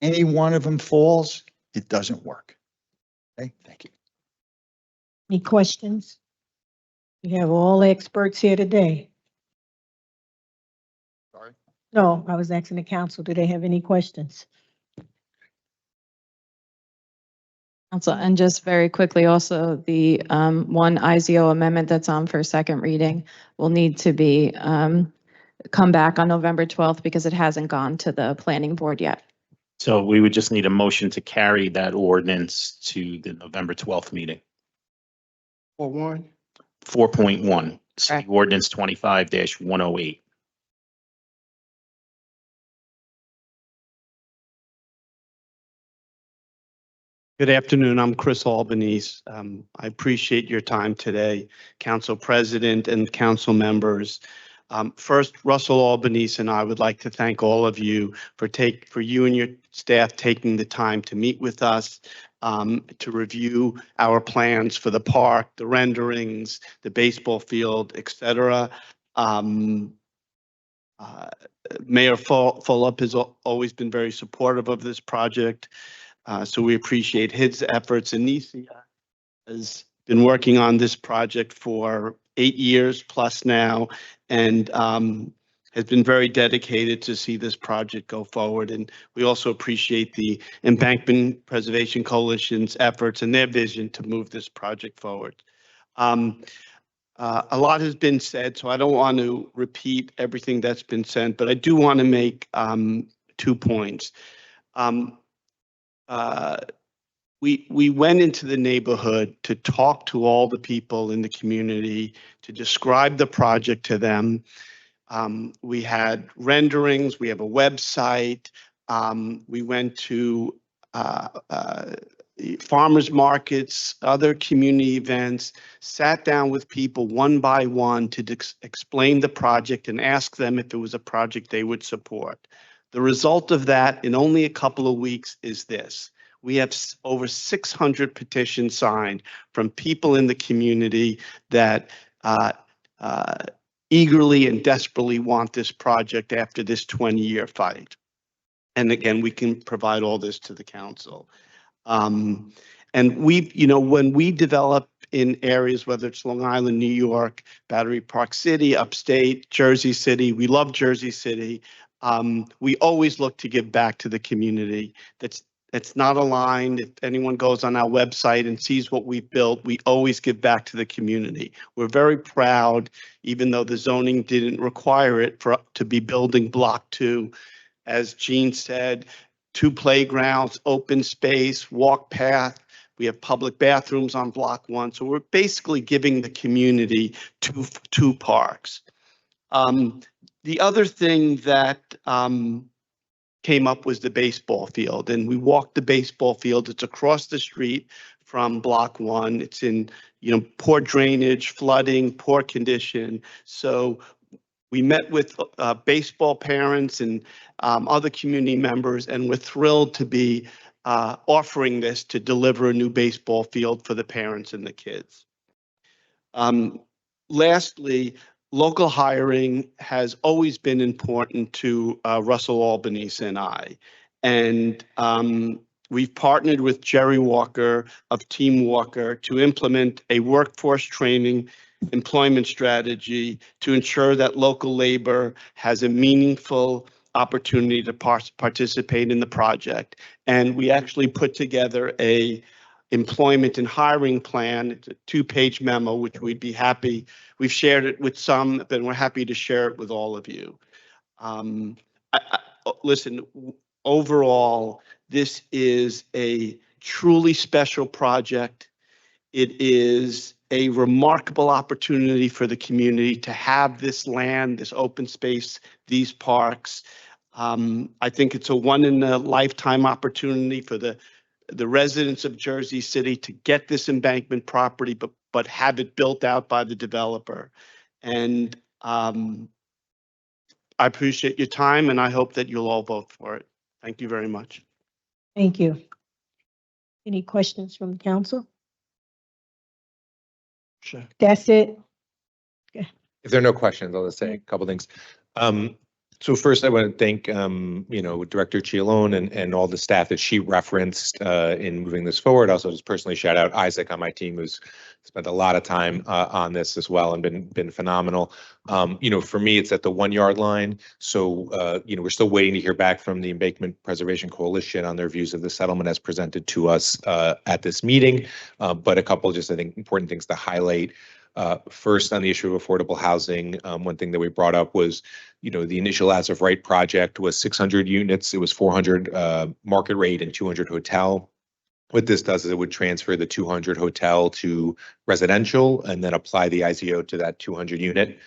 Any one of them falls, it doesn't work. Okay, thank you. Any questions? We have all experts here today. Sorry? No, I was asking the council, do they have any questions? Council, and just very quickly, also the one IZO amendment that's on for second reading will need to be come back on November 12th because it hasn't gone to the planning board yet. So we would just need a motion to carry that ordinance to the November 12th meeting. For one? 4.1, City Correct. Ordinance 25-108. Good afternoon. I'm Chris Albanese. I appreciate your time today, Council President and council members. First, Russell Albanese and I would like to thank all of you for you and your staff taking the time to meet with us, to review our plans for the park, the renderings, the baseball field, etc. Mayor Fulop has always been very supportive of this project. So we appreciate his efforts. Anesia has been working on this project for 8 years plus now, and has been very dedicated to see this project go forward. And we also appreciate the Embankment Preservation Coalition's efforts and their vision to move this project forward. A lot has been said, so I don't want to repeat everything that's been said, but I do want to make 2 points. We went into the neighborhood to talk to all the people in the community, to describe the project to them. We had renderings, we have a website. We went to farmers markets, other community events, sat down with people one by one to explain the project and ask them if it was a project they would support. The result of that in only a couple of weeks is this. We have over 600 petitions signed from people in the community that eagerly and desperately want this project after this 20-year fight. And again, we can provide all this to the council. And when we develop in areas, whether it's Long Island, New York, Battery Park City, upstate, Jersey City, we love Jersey City. We always look to give back to the community. That's not aligned. If anyone goes on our website and sees what we've built, we always give back to the community. We're very proud, even though the zoning didn't require it to be building Block 2. As Jean said, 2 playgrounds, open space, walk path. We have public bathrooms on Block 1. So we're basically giving the community two parks. The other thing that came up was the baseball field, and we walked the baseball field. It's across the street from Block 1. It's in, poor drainage, flooding, poor condition. So we met with baseball parents and other community members, and we're thrilled to be offering this to deliver a new baseball field for the parents and the kids. Lastly, local hiring has always been important to Russell Albanese and I. And we've partnered with Jerry Walker of Team Walker to implement a workforce training employment strategy to ensure that local labor has a meaningful opportunity to participate in the project. And we actually put together a employment and hiring plan. It's a 2-page memo, which we've shared it with some, but we're happy to share it with all of you. Listen, overall, this is a truly special project. It is a remarkable opportunity for the community to have this land, this open space, these parks. I think it's a one-in-a-lifetime opportunity for the the residents of Jersey City to get this embankment property, but have it built out by the developer. And I appreciate your time, and I hope that you'll all vote for it. Thank you very much. Thank you. Any questions from the council? Sure. That's it. If there are no questions, I'll just say a couple things. So first, I want to thank, Director Chialone and all the staff that she referenced in moving this forward. Also, just personally shout out Isaac on my team, who's spent a lot of time on this as well and been phenomenal. For me, it's at the 1 yard line. So, we're still waiting to hear back from the Embankment Preservation Coalition on their views of the settlement as presented to us at this meeting. But a couple just, I think, important things to highlight. First, on the issue of affordable housing, one thing that we brought up was, the initial as of right project was 600 units. It was 400 market rate and 200 hotel. What this does is it would transfer the 200 hotel to residential and then apply the IZO to that 200 unit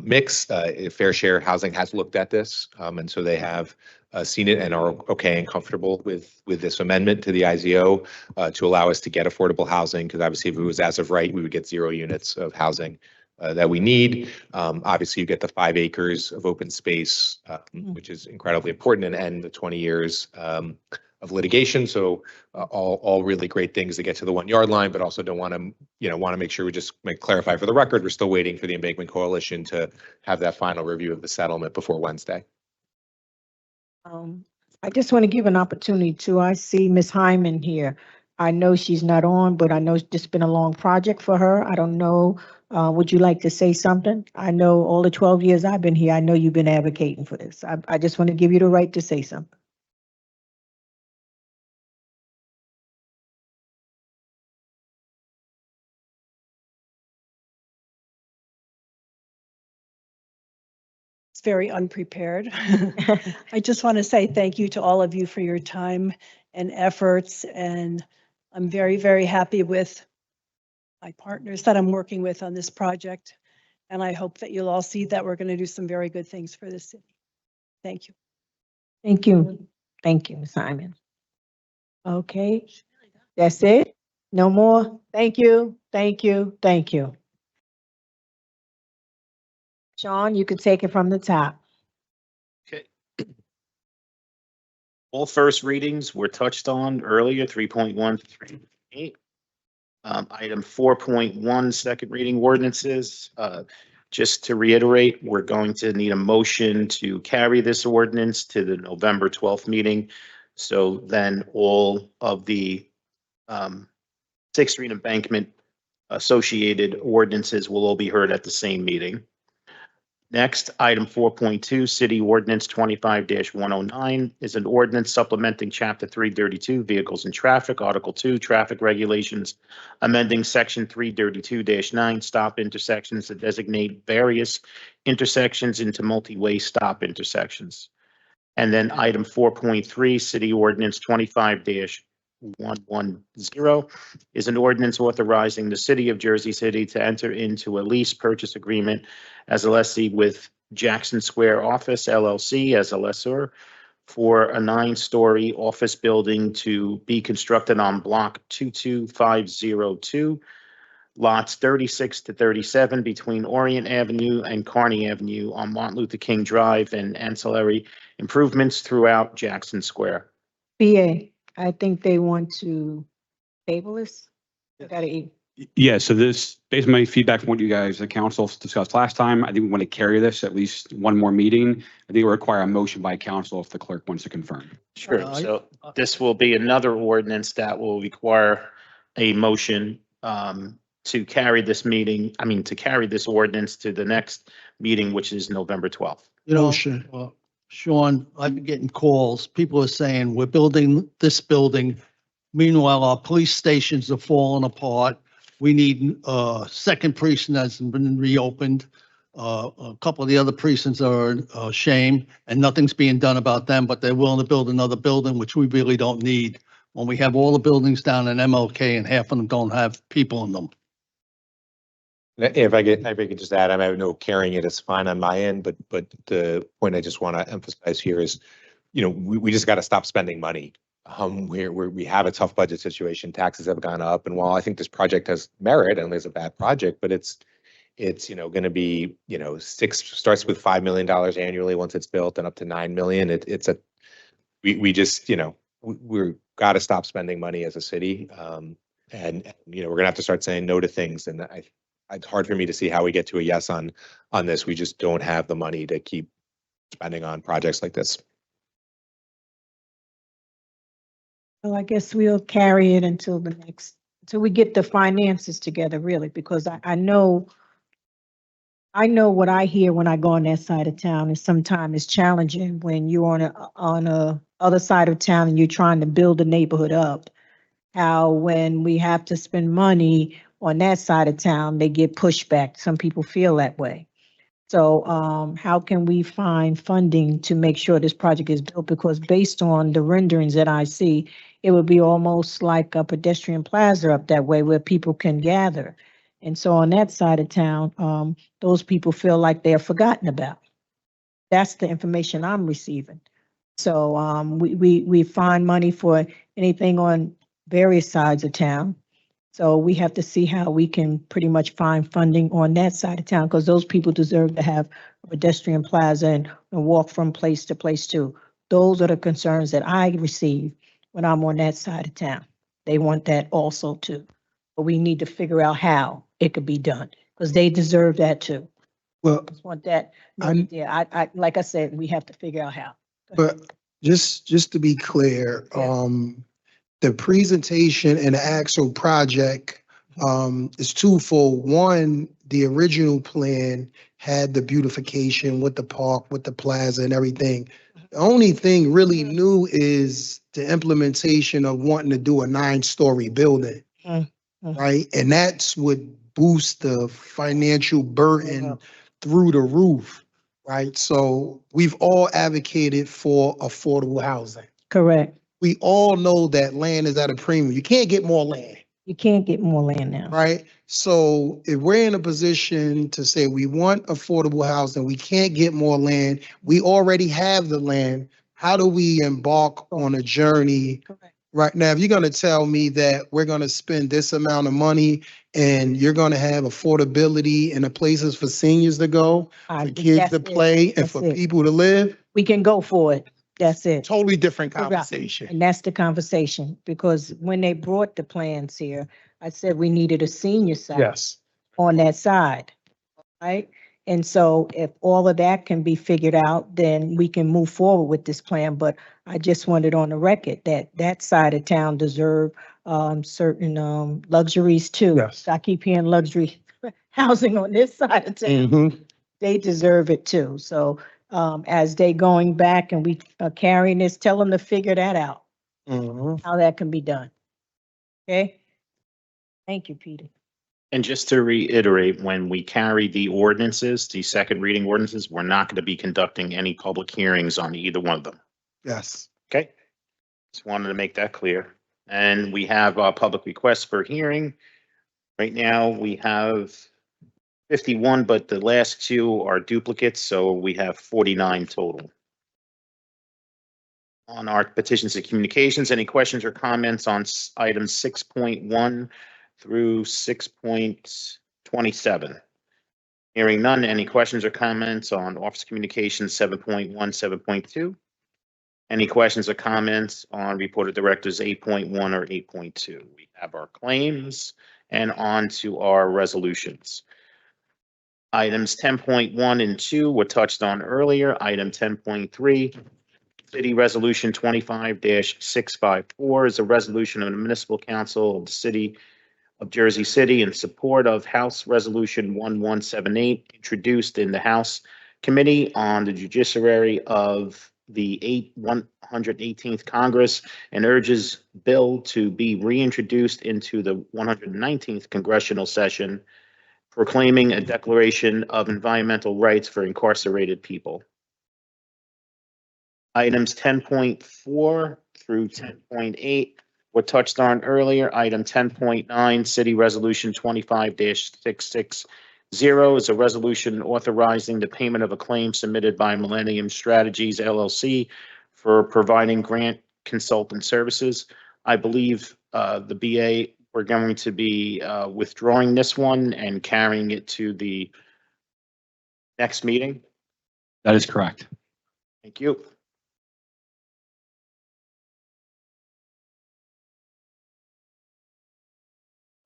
mix. Fair Share Housing has looked at this, and so they have seen it and are okay and comfortable with this amendment to the IZO to allow us to get affordable housing, because obviously if it was as of right, we would get 0 units of housing that we need. Obviously, you get the 5 acres of open space, which is incredibly important, and end the 20 years of litigation. So all really great things to get to the 1 yard line, but also don't want to make sure we just clarify for the record, we're still waiting for the Embankment Coalition to have that final review of the settlement before Wednesday. I just want to give an opportunity to, I see Ms. Hyman here. I know she's not on, but I know this has been a long project for her. I don't know, would you like to say something? I know all the 12 years I've been here, I know you've been advocating for this. I just want to give you the right to say something. Very unprepared. I just want to say thank you to all of you for your time and efforts. And I'm very, very happy with my partners that I'm working with on this project. And I hope that you'll all see that we're going to do some very good things for the city. Thank you. Thank you. Thank you, Ms. Hyman. Okay, that's it? No more? Thank you, thank you, thank you. Sean, you can take it from the top. Okay. All first readings were touched on earlier, 3.1 to 3.8. Item 4.1, second reading ordinances. Just to reiterate, we're going to need a motion to carry this ordinance to the November 12th meeting. So then all of the 6th Street embankment associated ordinances will all be heard at the same meeting. Next, item 4.2, City Ordinance 25-109 is an ordinance supplementing Chapter 332, Vehicles and Traffic, Article 2, Traffic Regulations, amending Section 332-9, stop intersections to designate various intersections into multi-way stop intersections. And then item 4.3, City Ordinance 25-110 is an ordinance authorizing the City of Jersey City to enter into a lease purchase agreement as a lessee with Jackson Square Office LLC as a lessor for a 9-story office building to be constructed on block 22502, lots 36 to 37 between Orient Avenue and Kearney Avenue on Martin Luther King Drive, and ancillary improvements throughout Jackson Square. BA, I think they want to table this. I gotta eat. Yeah, so this, based on my feedback from what you guys, the council discussed last time, I think we want to carry this at least one more meeting. I think it will require a motion by council if the clerk wants to confirm. Sure. So this will be another ordinance that will require a motion to carry this meeting, to carry this ordinance to the next meeting, which is November 12th. Sean, I've been getting calls. People are saying, we're building this building. Meanwhile, our police stations are falling apart. We need a second precinct that's been reopened. A couple of the other precincts are a shame, and nothing's being done about them, but they're willing to build another building, which we really don't need. When we have all the buildings down in MLK and half of them don't have people in them. If I could just add, I have no carrying it, it's fine on my end, but the point I just want to emphasize here is, we just got to stop spending money We have a tough budget situation, taxes have gone up, and while I think this project has merit and is a bad project, but it's going to be, starts with $5 million annually once it's built and up to 9 million. We just, we're got to stop spending money as a city. And we're gonna have to start saying no to things. And it's hard for me to see how we get to a yes on this. We just don't have the money to keep spending on projects like this. Well, I guess we'll carry it until we get the finances together, really, because I know what I hear when I go on that side of town is sometimes it's challenging when you're on a other side of town and you're trying to build a neighborhood up. How when we have to spend money on that side of town, they get pushback. Some people feel that way. So how can we find funding to make sure this project is built? Because based on the renderings that I see, it would be almost like a pedestrian plaza up that way where people can gather. And so on that side of town, those people feel like they're forgotten about. That's the information I'm receiving. So we find money for anything on various sides of town. So we have to see how we can pretty much find funding on that side of town, because those people deserve to have a pedestrian plaza and walk from place to place too. Those are the concerns that I receive when I'm on that side of town. They want that also too. But we need to figure out how it could be done, because they deserve that too. Well, Just want that. Yeah, I like I said, we have to figure out how. but just to be clear, the presentation and the actual project is twofold. One, the original plan had the beautification with the park, with the plaza and everything. The only thing really new is the implementation of wanting to do a 9-story building, right? And that's what boosts the financial burden through the roof, right? So we've all advocated for affordable housing. Correct. We all know that land is at a premium. You can't get more land. You can't get more land now. Right? So if we're in a position to say we want affordable housing, we can't get more land, we already have the land, how do we embark on a journey? Right now, if you're going to tell me that we're going to spend this amount of money and you're going to have affordability in the places for seniors to go, for kids to play, and for people to live, we can go for it. That's it. Totally different conversation. And that's the conversation, because when they brought the plans here, I said we needed a senior side on that side, right? And so if all of that can be figured out, then we can move forward with this plan. But I just wanted on the record that that side of town deserve certain luxuries too. Yes. I keep hearing luxury housing on this side of town. They deserve it too. So as they going back and we are carrying this, tell them to figure that out, how that can be done. Okay? Thank you, Peter. And just to reiterate, when we carry the ordinances, the second reading ordinances, we're not going to be conducting any public hearings on either one of them. Yes. Okay? Just wanted to make that clear. And we have public requests for hearing. Right now, we have 51, but the last two are duplicates, so we have 49 total. On our petitions and communications, any questions or comments on items 6.1 through 6.27? Hearing none, any questions or comments on office communications 7.1, 7.2? Any questions or comments on report of directors 8.1 or 8.2? We have our claims and on to our resolutions. Items 10.1 and 2 were touched on earlier. Item 10.3, City Resolution 25-654 is a resolution of the Municipal Council of the City of Jersey City in support of House Resolution 1178, introduced in the House Committee on the Judiciary of the 118th Congress, and urges bill to be reintroduced into the 119th Congressional session, proclaiming a declaration of environmental rights for incarcerated people. Items 10.4 through 10.8 were touched on earlier. Item 10.9, City Resolution 25-660 is a resolution authorizing the payment of a claim submitted by Millennium Strategies LLC for providing grant Consultant Services. I believe the BA, we're going to be withdrawing this one and carrying it to the next meeting. That is correct. Thank you.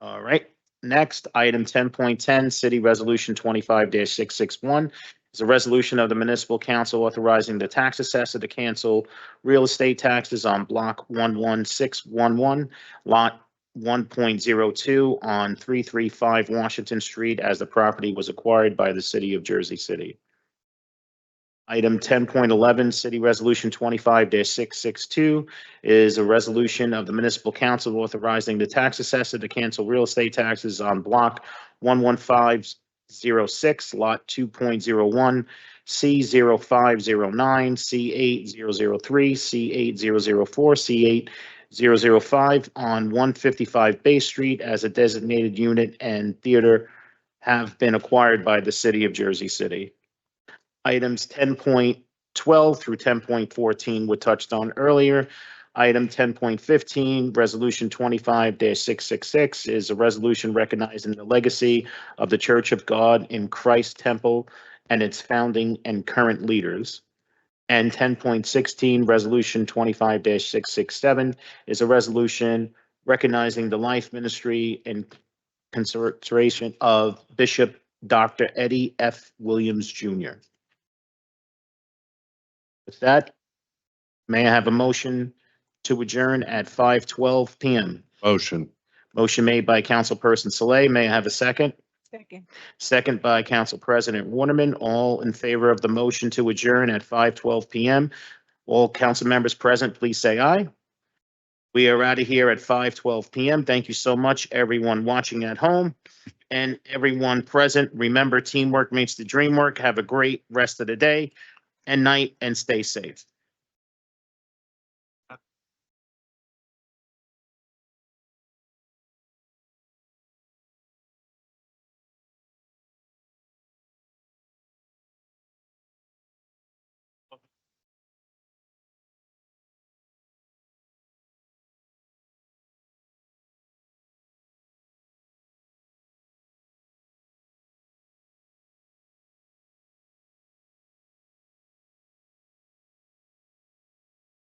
All right, next, item 10.10, City Resolution 25-661 is a resolution of the Municipal Council authorizing the tax assessor to cancel real estate taxes on Block 11611, Lot 1.02 on 335 Washington Street as the property was acquired by the City of Jersey City. Item 10.11, City Resolution 25-662 is a resolution of the Municipal Council authorizing the tax assessor to cancel real estate taxes on Block 11506, Lot 2.01, C0509, C8003, C8004, C8005 on 155 Bay Street as a designated unit and theater have been acquired by the City of Jersey City. Items 10.12 through 10.14 were touched on earlier. Item 10.15, Resolution 25-666 is a resolution recognizing the legacy of the Church of God in Christ Temple and its founding and current leaders. And 10.16, Resolution 25-667 is a resolution recognizing the life ministry and consideration of Bishop Dr. Eddie F. Williams, Jr. With that, may I have a motion to adjourn at 5:12 PM? Motion. Motion made by Councilperson Saleh. May I have a second? Second. Second by Council President Waterman. All in favor of the motion to adjourn at 5:12 PM? All council members present, please say aye. We are out of here at 5:12 PM. Thank you so much, everyone watching at home and everyone present. Remember, teamwork makes the dream work. Have a great rest of the day and night and stay safe.